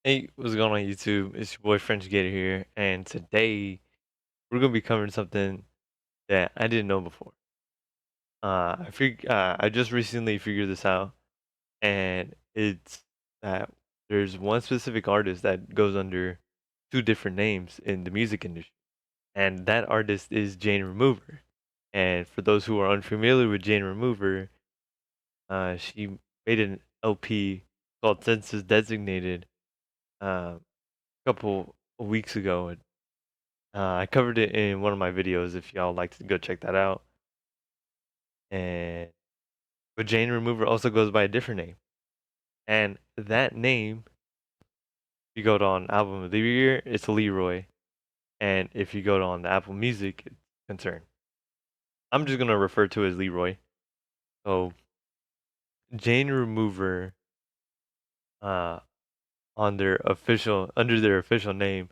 Hey, what's going on YouTube? It's your boy French Gator here, and today we're gonna be covering something that I didn't know before. I just recently figured this out, and it's that there's one specific artist that goes under two different names in the music industry, and that artist is Jane Remover. And for those who are unfamiliar with Jane Remover, she made an LP called Census Designated a couple of weeks ago. I covered it in one of my videos if y'all like to go check that out. And but Jane Remover also goes by a different name. And that name, if you go to on album of the year, it's Leroy. And if you go to on the Apple Music, it's Concern. I'm just gonna refer to it as Leroy. So Jane Remover, uh, on their official under their official name,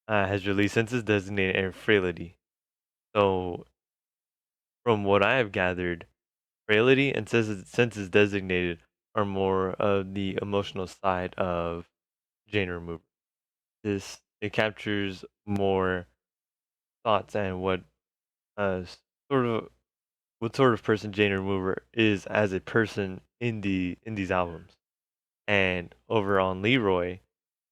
has released Census Designated and Frailty. So from what I have gathered, Frailty and Census Designated are more of the emotional side of Jane Remover. It captures more thoughts and uh sort of what sort of person Jane Remover is as a person in these albums. And over on Leroy,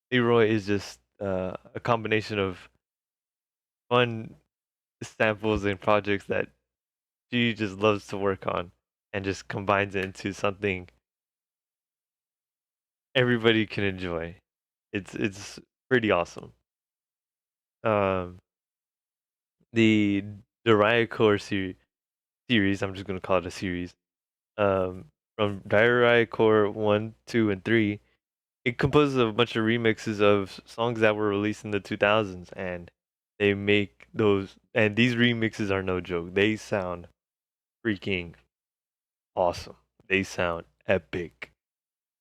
Leroy is just a combination of fun samples and projects that she just loves to work on and just combines it into something everybody can enjoy. It's pretty awesome. Um, the Dariacore series, I'm just gonna call it a series. From Diarecore 1, 2, and 3, it composes of a bunch of remixes of songs that were released in the 2000s, and they make those. And these remixes are no joke. They sound freaking awesome. They sound epic.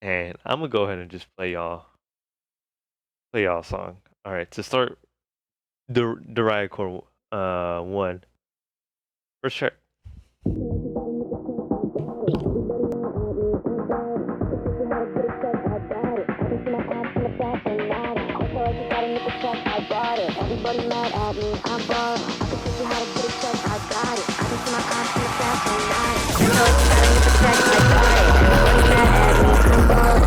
And I'm gonna go ahead and just play y'all a song. All right, to start the Dariacore 1. First track. Everybody mad at me, I'm bored. I can teach you how to get a check, I got it. I can see my arms from the past and got it. I know you gotta make a check, I got it. Everybody mad at me, I'm bored.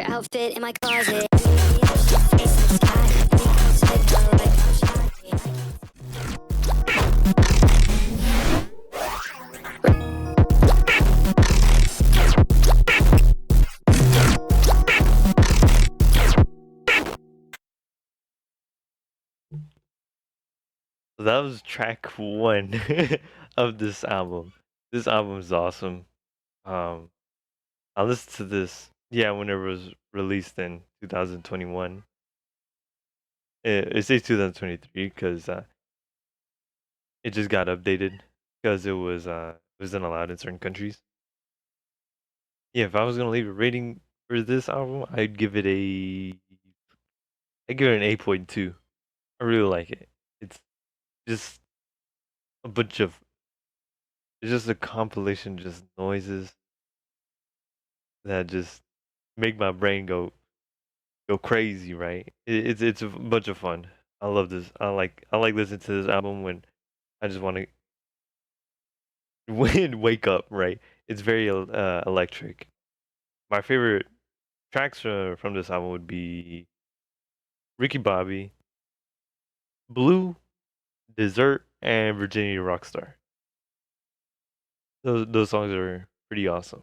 Outfit in my closet. So that was track 1 of this album. This album is awesome. Um, I listened to this, yeah, when it was released in 2021. It says 2023 because it just got updated because it wasn't allowed in certain countries. Yeah, if I was gonna leave a rating for this album, I'd give it an 8.2. I really like it. It's just a bunch of it's just a compilation of just noises that just make my brain go crazy, right? It's a bunch of fun. I love this. I like listening to this album when I just want to wake up, right? It's very electric. My favorite tracks from this album would be Ricky Bobby, Blue, Dessert, and Virginia Rockstar. Those songs are pretty awesome.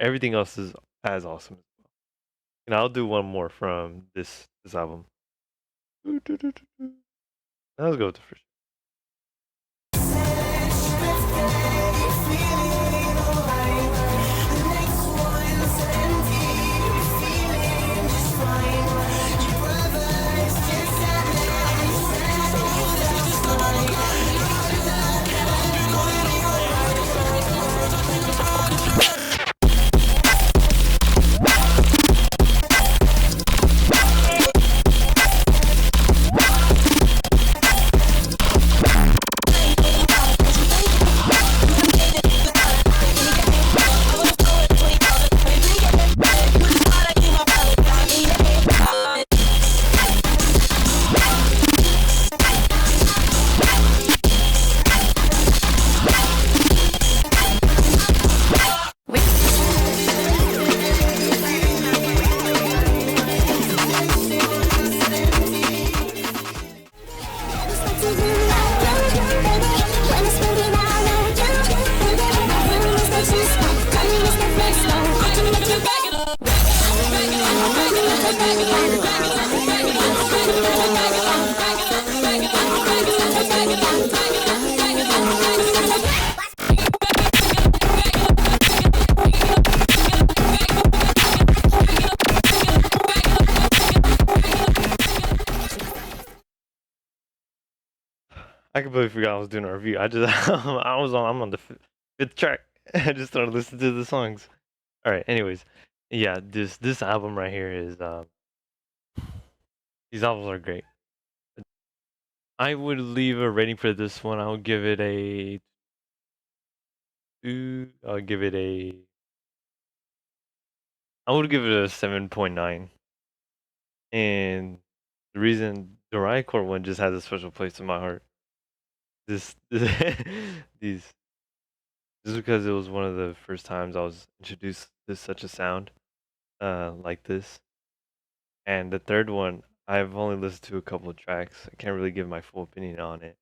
Everything else is as awesome as well. And I'll do one more from this album. Let's go with the first. I completely forgot I was doing a review. I'm on the fifth track. I just started listening to the songs. All right. Anyways, yeah, this album right here is these albums are great. I would leave a rating for this one. I would give it a two. I'll give it a. I would give it a 7.9. And the reason the Dariacore one just has a special place in my heart. This these this is because it was one of the first times I was introduced to such a sound like this. And the third one, I've only listened to a couple of tracks. I can't really give my full opinion on it,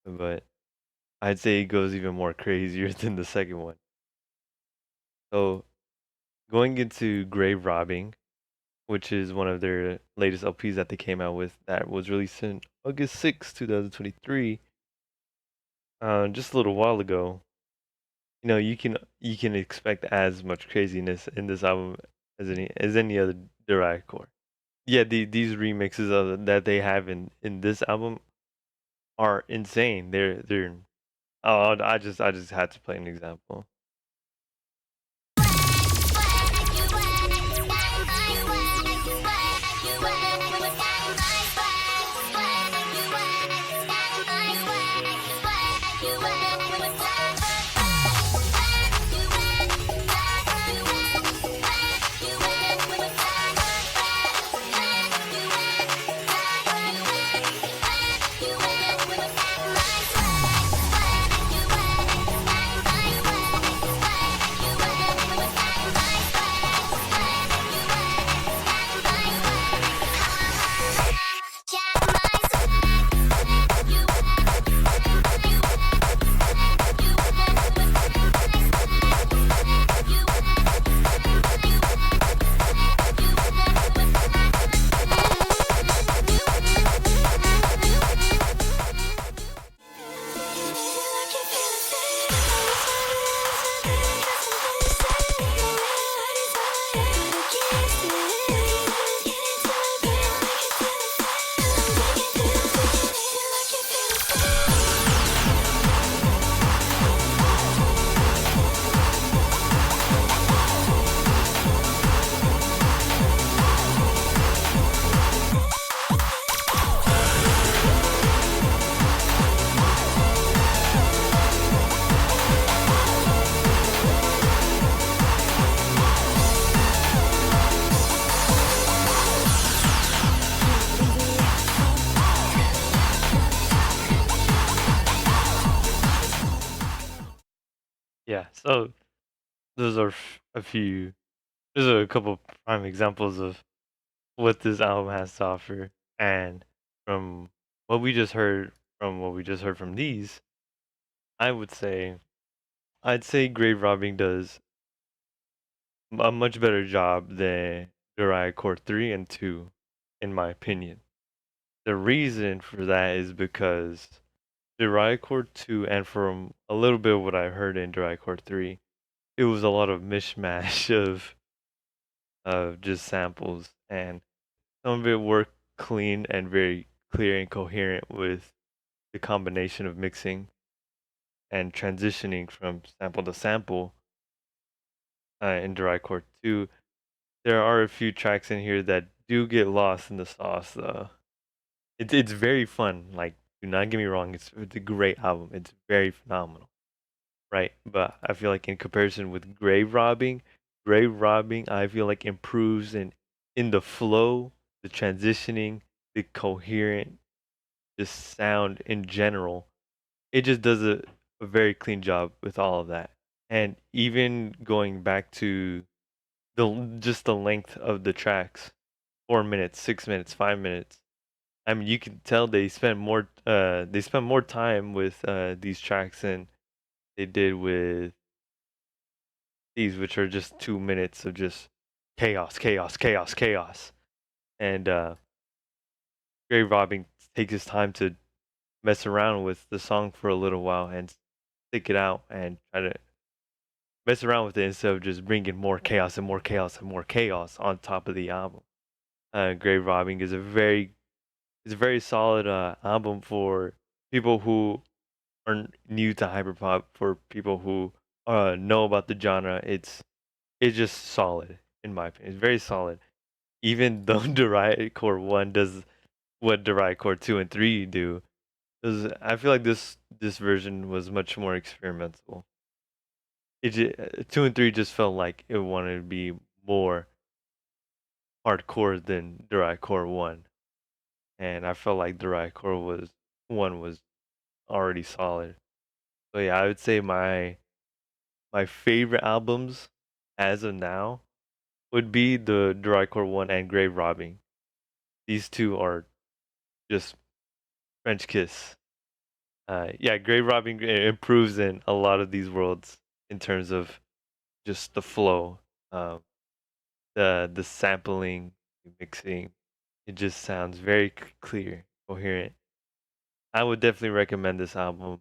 but I'd say it goes even more crazier than the second one. So going into Grave Robbing, which is one of their latest LPs that they came out with that was released in August 6th, 2023, just a little while ago. You know, you can expect as much craziness in this album as any other Dariacore. Yeah, these remixes that they have in this album are insane. They're oh, I just had to play an example. Yeah, so those are a few. Those are a couple prime examples of what this album has to offer, and from what we just heard, from these, I would say, I'd say Grave Robbing does a much better job than Dariacore 3 and 2, in my opinion. The reason for that is because Dariacore 2, and from a little bit of what I heard in Dariacore 3, it was a lot of mishmash of just samples, and some of it worked clean and very clear and coherent with the combination of mixing and transitioning from sample to sample in Dariacore 2. There are a few tracks in here that do get lost in the sauce, though. It's very fun. Like, do not get me wrong. It's a great album. It's very phenomenal, right? But I feel like in comparison with Grave Robbing, I feel like improves in the flow, the transitioning, the coherent, just sound in general. It just does a very clean job with all of that. And even going back to the length of the tracks, 4 minutes, 6 minutes, 5 minutes. I mean, you can tell they spent more time with these tracks than they did with these, which are just 2 minutes of just chaos, chaos, chaos, chaos. And Grave Robbing takes his time to mess around with the song for a little while and stick it out and try to mess around with it instead of just bringing more chaos and more chaos and more chaos on top of the album. Grave Robbing is a very solid album for people who are new to hyperpop, for people who know about the genre, it's just solid in my opinion. It's very solid. Even though Dariacore 1 does what Dariacore 2 and 3 do, 'cause I feel like this version was much more experimental. 2 and 3 just felt like it wanted to be more hardcore than Dariacore 1, and I felt like Dariacore was 1 was already solid. So yeah, I would say my favorite albums as of now would be the Drycore one and Grave Robbing. These two are just French kiss. Yeah, Grave Robbing improves in a lot of these worlds in terms of just the flow, um, the sampling, the mixing. It just sounds very clear, coherent. I would definitely recommend this album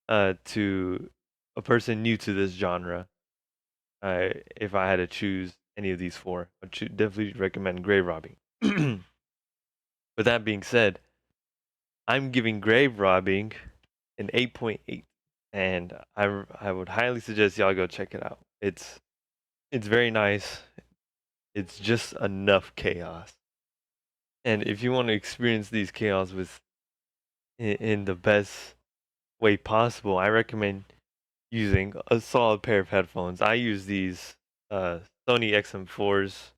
to a person new to this genre. If I had to choose any of these four, I would definitely recommend Grave Robbing. With that being said, I'm giving Grave Robbing an 8.8, and I would highly suggest y'all go check it out. It's very nice. It's just enough chaos, and if you want to experience these chaos with in the best way possible, I recommend using a solid pair of headphones. I use these Sony XM4s.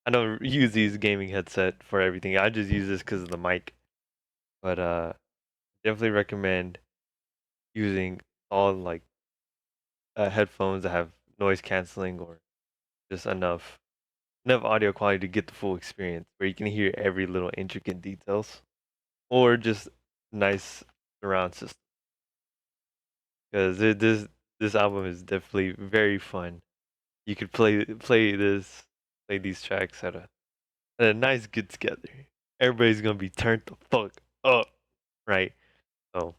I don't use these gaming headset for everything. I just use this because of the mic. But definitely recommend using all like headphones that have noise canceling or just enough audio quality to get the full experience, where you can hear every little intricate details, or just nice surround system. Because this album is definitely very fun. You could play these tracks at a nice get together. Everybody's gonna be turned the fuck up, right? So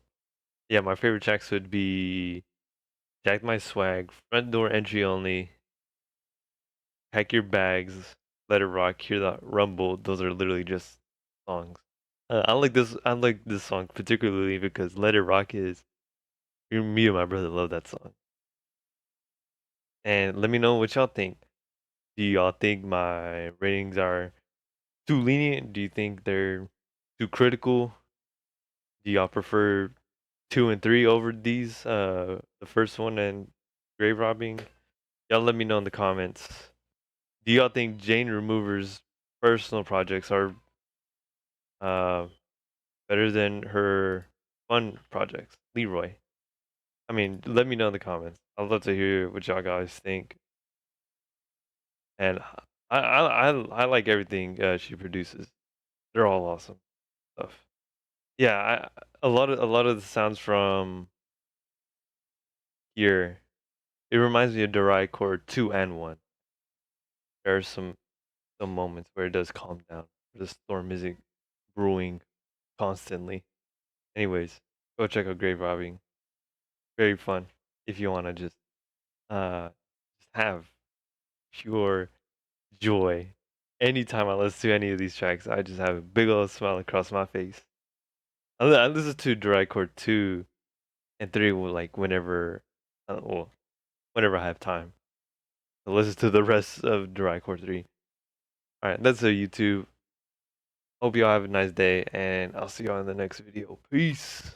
yeah, my favorite tracks would be Jack My Swag, Front Door Entry Only, Pack Your Bags, Let It Rock, Hear That Rumble. Those are literally just songs. I like this. I like this song particularly because Let It Rock is. Me and my brother love that song. And let me know what y'all think. Do y'all think my ratings are too lenient? Do you think they're too critical? Do y'all prefer 2 and 3 over these? The first one and Grave Robbing. Y'all let me know in the comments. Do y'all think Jane Remover's personal projects are uh, better than her fun projects? Leroy. I mean, let me know in the comments. I'd love to hear what y'all guys think. And I like everything she produces. They're all awesome stuff. Yeah, a lot of the sounds from here. It reminds me of Dariacore 2 and 1. There are some moments where it does calm down. The storm isn't brewing constantly. Anyways, go check out Grave Robbing. Very fun if you want to uh just have pure joy. Anytime I listen to any of these tracks, I just have a big old smile across my face. I listen to Drycore 2 and 3 like well, whenever I have time. I listen to the rest of Drycore 3. Alright, that's it, YouTube. Hope y'all have a nice day, and I'll see y'all in the next video. Peace.